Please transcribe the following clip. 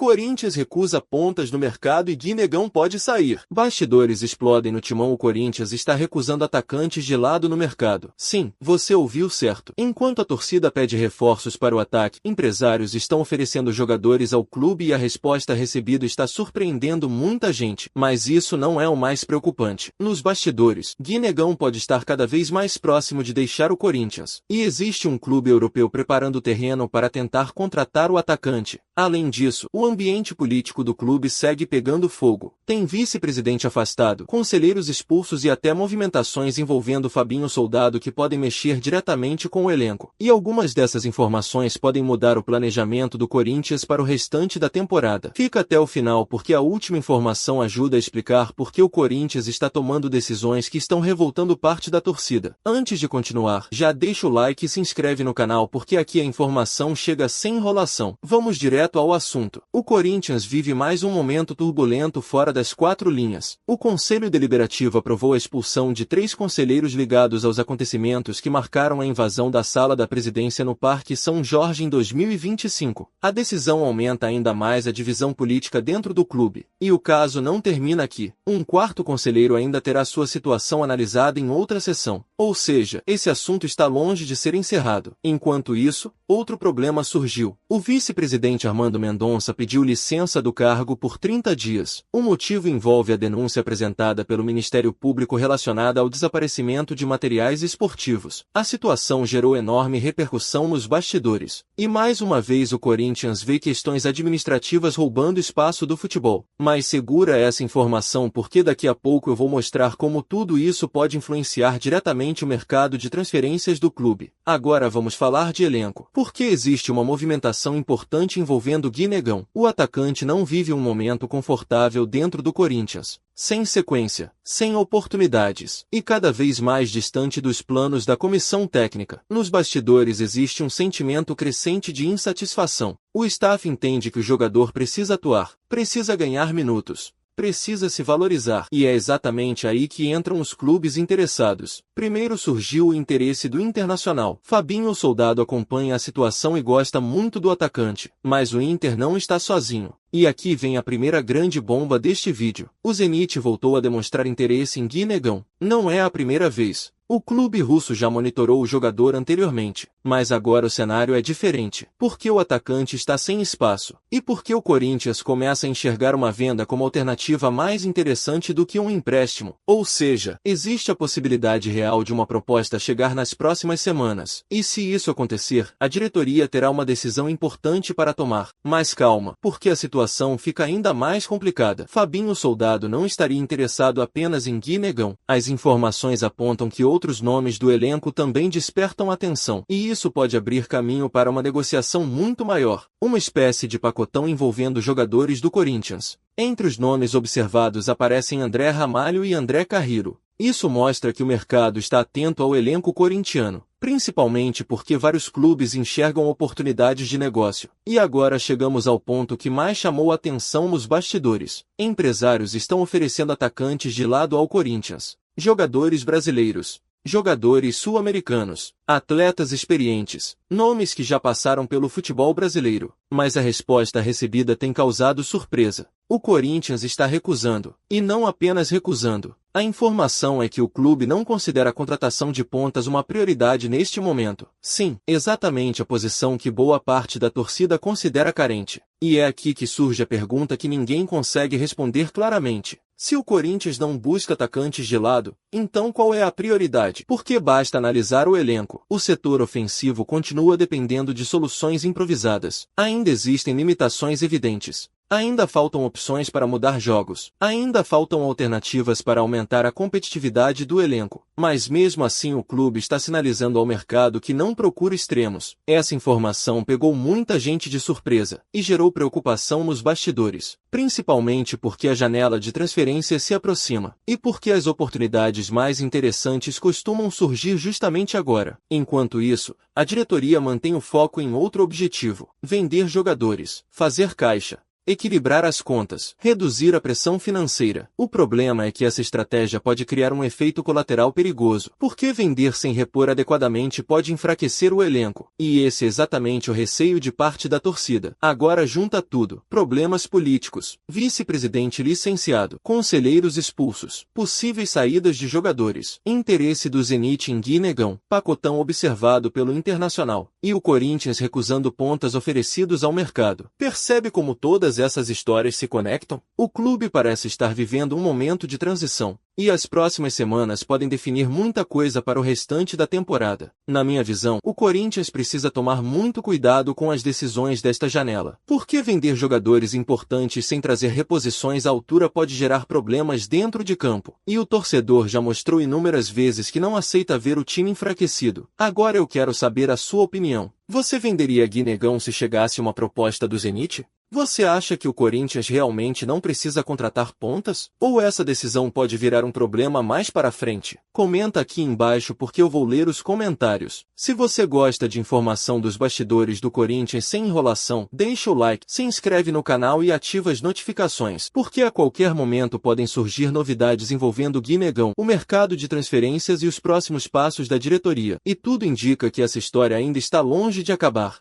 Corinthians recusa pontas no mercado e Gui Negão pode sair. Bastidores explodem no timão. O Corinthians está recusando atacantes de lado no mercado. Sim, você ouviu certo. Enquanto a torcida pede reforços para o ataque, empresários estão oferecendo jogadores ao clube e a resposta recebida está surpreendendo muita gente. Mas isso não é o mais preocupante. Nos bastidores, Gui Negão pode estar cada vez mais próximo de deixar o Corinthians. E existe um clube europeu preparando o terreno para tentar contratar o atacante. Além disso, o ambiente político do clube segue pegando fogo. Tem vice-presidente afastado, conselheiros expulsos e até movimentações envolvendo Fabinho Soldado que podem mexer diretamente com o elenco. E algumas dessas informações podem mudar o planejamento do Corinthians para o restante da temporada. Fica até o final porque a última informação ajuda a explicar por que o Corinthians está tomando decisões que estão revoltando parte da torcida. Antes de continuar, já deixa o like e se inscreve no canal porque aqui a informação chega sem enrolação. Vamos direto ao assunto. O Corinthians vive mais um momento turbulento fora das quatro linhas. O Conselho Deliberativo aprovou a expulsão de 3 conselheiros ligados aos acontecimentos que marcaram a invasão da sala da presidência no Parque São Jorge em 2025. A decisão aumenta ainda mais a divisão política dentro do clube. E o caso não termina aqui. Um 4º conselheiro ainda terá sua situação analisada em outra sessão. Ou seja, esse assunto está longe de ser encerrado. Enquanto isso, outro problema surgiu. O vice-presidente Armando Mendonça pediu licença do cargo por 30 dias. O motivo envolve a denúncia apresentada pelo Ministério Público relacionada ao desaparecimento de materiais esportivos. A situação gerou enorme repercussão nos bastidores. E mais uma vez o Corinthians vê questões administrativas roubando espaço do futebol. Mas segura essa informação porque daqui a pouco eu vou mostrar como tudo isso pode influenciar diretamente o mercado de transferências do clube. Agora vamos falar de elenco. Porque existe uma movimentação importante envolvendo Gui Negão. O atacante não vive um momento confortável dentro do Corinthians. Sem sequência, sem oportunidades, e cada vez mais distante dos planos da comissão técnica. Nos bastidores existe um sentimento crescente de insatisfação. O staff entende que o jogador precisa atuar, precisa ganhar minutos, precisa se valorizar. E é exatamente aí que entram os clubes interessados. Primeiro surgiu o interesse do Internacional. Fabinho Soldado acompanha a situação e gosta muito do atacante. Mas o Inter não está sozinho. E aqui vem a primeira grande bomba deste vídeo. O Zenit voltou a demonstrar interesse em Gui Negão. Não é a primeira vez. O clube russo já monitorou o jogador anteriormente, mas agora o cenário é diferente. Porque o atacante está sem espaço, e porque o Corinthians começa a enxergar uma venda como alternativa mais interessante do que um empréstimo. Ou seja, existe a possibilidade real de uma proposta chegar nas próximas semanas. E se isso acontecer, a diretoria terá uma decisão importante para tomar. Mas calma, porque a situação fica ainda mais complicada. Fabinho Soldado não estaria interessado apenas em Gui Negão. As informações apontam que outros nomes do elenco também despertam atenção, e isso pode abrir caminho para uma negociação muito maior, uma espécie de pacotão envolvendo jogadores do Corinthians. Entre os nomes observados aparecem André Ramalho e André Carriro. Isso mostra que o mercado está atento ao elenco corintiano, principalmente porque vários clubes enxergam oportunidades de negócio. E agora chegamos ao ponto que mais chamou a atenção nos bastidores. Empresários estão oferecendo atacantes de lado ao Corinthians, jogadores brasileiros, jogadores sul-americanos, atletas experientes, nomes que já passaram pelo futebol brasileiro. Mas a resposta recebida tem causado surpresa. O Corinthians está recusando. E não apenas recusando. A informação é que o clube não considera a contratação de pontas uma prioridade neste momento. Sim, exatamente a posição que boa parte da torcida considera carente. E é aqui que surge a pergunta que ninguém consegue responder claramente. Se o Corinthians não busca atacantes de lado, então qual é a prioridade? Porque basta analisar o elenco. O setor ofensivo continua dependendo de soluções improvisadas. Ainda existem limitações evidentes. Ainda faltam opções para mudar jogos. Ainda faltam alternativas para aumentar a competitividade do elenco. Mas mesmo assim o clube está sinalizando ao mercado que não procura extremos. Essa informação pegou muita gente de surpresa e gerou preocupação nos bastidores. Principalmente porque a janela de transferência se aproxima. E porque as oportunidades mais interessantes costumam surgir justamente agora. Enquanto isso, a diretoria mantém o foco em outro objetivo: vender jogadores, fazer caixa, equilibrar as contas, reduzir a pressão financeira. O problema é que essa estratégia pode criar um efeito colateral perigoso, porque vender sem repor adequadamente pode enfraquecer o elenco. E esse é exatamente o receio de parte da torcida. Agora junta tudo: problemas políticos, vice-presidente licenciado, conselheiros expulsos, possíveis saídas de jogadores, interesse do Zenit em Gui Negão, pacotão observado pelo Internacional, e o Corinthians recusando pontas oferecidos ao mercado. Percebe como todas essas histórias se conectam? O clube parece estar vivendo um momento de transição, e as próximas semanas podem definir muita coisa para o restante da temporada. Na minha visão, o Corinthians precisa tomar muito cuidado com as decisões desta janela. Porque vender jogadores importantes sem trazer reposições à altura pode gerar problemas dentro de campo. E o torcedor já mostrou inúmeras vezes que não aceita ver o time enfraquecido. Agora eu quero saber a sua opinião. Você venderia Gui Negão se chegasse uma proposta do Zenit? Você acha que o Corinthians realmente não precisa contratar pontas? Ou essa decisão pode virar um problema mais para frente? Comenta aqui embaixo porque eu vou ler os comentários. Se você gosta de informação dos bastidores do Corinthians sem enrolação, deixa o like, se inscreve no canal e ativa as notificações, porque a qualquer momento podem surgir novidades envolvendo Gui Negão, o mercado de transferências e os próximos passos da diretoria. E tudo indica que essa história ainda está longe de acabar.